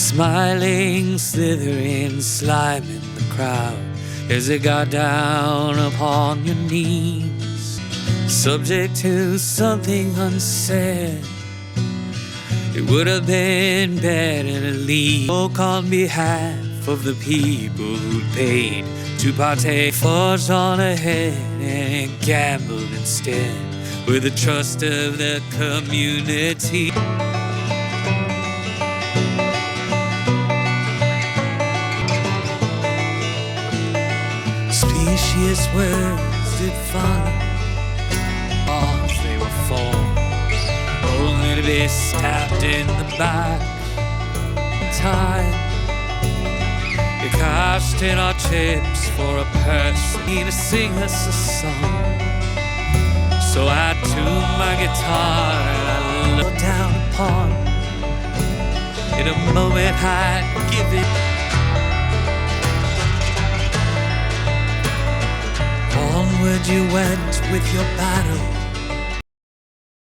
Smiling, slithering, slime in the crowd as it got down upon your knees, subject to something unsaid. It would have been better to leave. Spoke on behalf of the people who paid to partake, forged on ahead and gambled instead with the trust of the community. Specious words did follow, as they were formed, only to be stabbed in the back. Time you cashed in our chips for a person to sing us a song. So I tuned my guitar and I looked down upon. In a moment I'd give it. Onward you went with your battle,